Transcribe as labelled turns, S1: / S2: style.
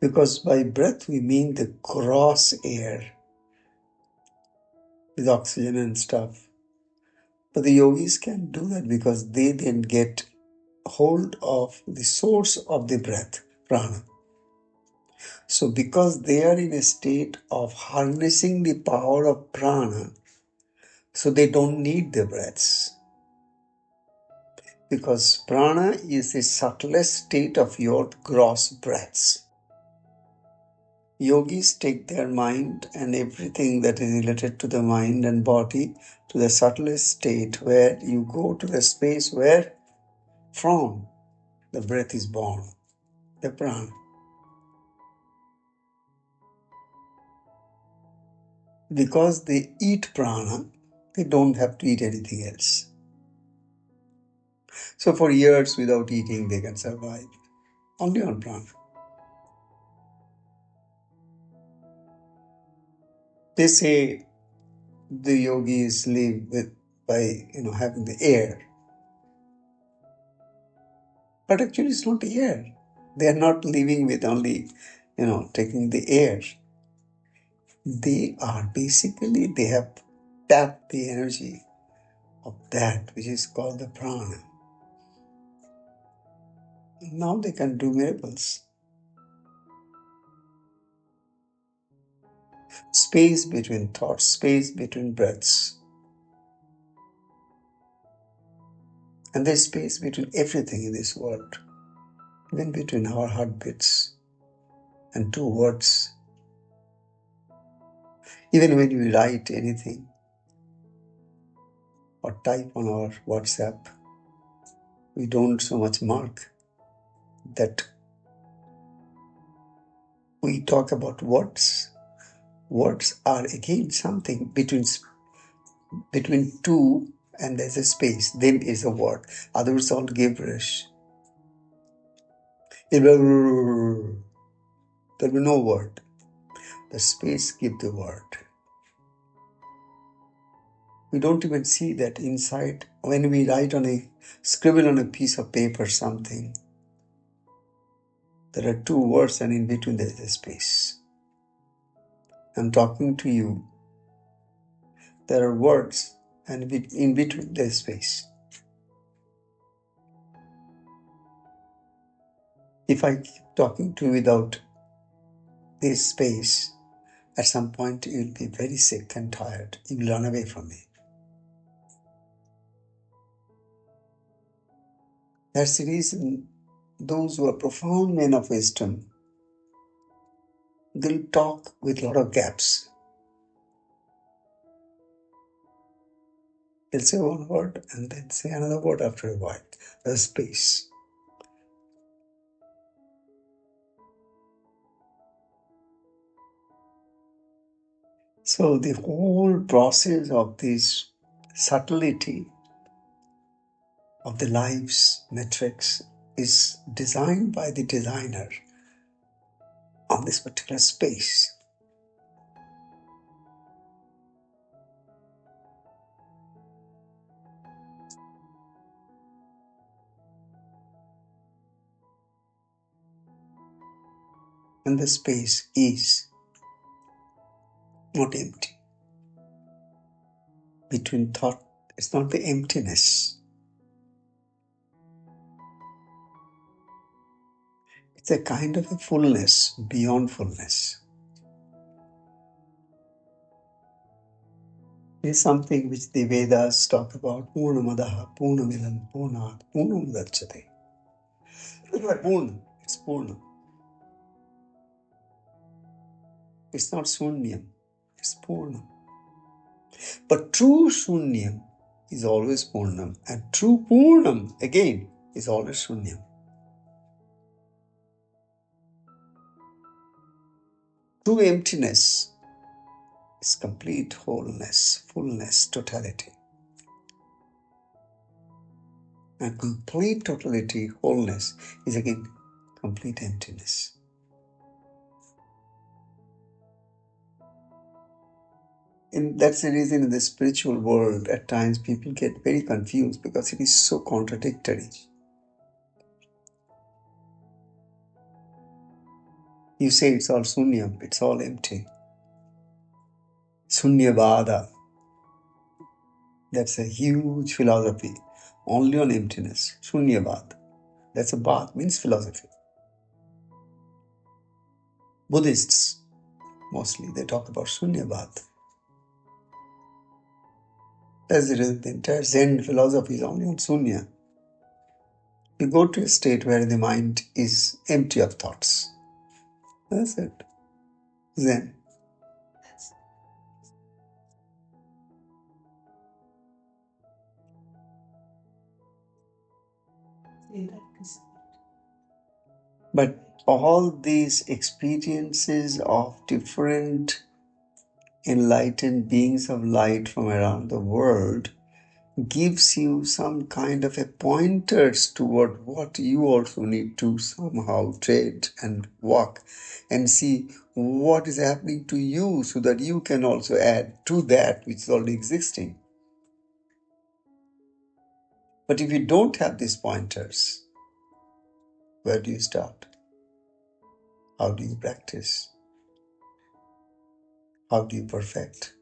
S1: Because by breath we mean the gross air with oxygen and stuff. But the yogis can do that because they then get hold of the source of the breath, prana. So because they are in a state of harnessing the power of prana, so they don't need the breaths. Because prana is the subtlest state of your gross breaths. Yogis take their mind and everything that is related to the mind and body to the subtlest state where you go to the space where from the breath is born, the prana. Because they eat prana, they don't have to eat anything else. So for years without eating they can survive, only on prana. They say the yogis live by having the air. But actually it's not air. They are not living with only taking the air. They have tapped the energy of that which is called the prana. Now they can do miracles. Space between thoughts, space between breaths. And there's space between everything in this world, even between our heartbeats and two words. Even when we write anything or type on our WhatsApp, we don't so much mark that we talk about words. Words are again something between two and there's a space, then is a word. Others all gibberish. There'll be no word. The space give the word. We don't even see that inside. When we scribble on a piece of paper something, there are two words and in between there is a space. I'm talking to you. There are words and in between there is space. If I keep talking to you without this space, at some point you'll be very sick and tired. You will run away from me. That's the reason those who are profound men of wisdom, they'll talk with a lot of gaps. They'll say one word and then say another word after a while. There's space. So the whole process of this subtlety of the life's metrics is designed by the designer on this particular space. And the space is not empty. Between thought, it's not the emptiness. It's a kind of a fullness beyond fullness. It's something which the Vedas talk about. Purnamadaha, Purnamidam, Purnat, Purnamudachyate. Purna, it's Purna. It's not Shunyam, it's Purna. But true Shunyam is always Purnam, and true Purnam, again, is always Shunyam. True emptiness is complete wholeness, fullness, totality. And complete totality, wholeness, is again complete emptiness. And that's the reason in the spiritual world, at times people get very confused because it is so contradictory. You say it's all sunyam, it's all empty. Sunyavada, that's a huge philosophy, only on emptiness. Sunyavad, that's a bath, means philosophy. Buddhists, mostly, they talk about Sunyavad. As it is, the entire Zen philosophy is only on Sunya. You go to a state where the mind is empty of thoughts. That's it. Zen. But all these experiences of different enlightened beings of light from around the world gives you some kind of a pointers toward what you also need to somehow tread and walk and see what is happening to you so that you can also add to that which is already existing. But if you don't have these pointers, where do you start? How do you practice? How do you perfect?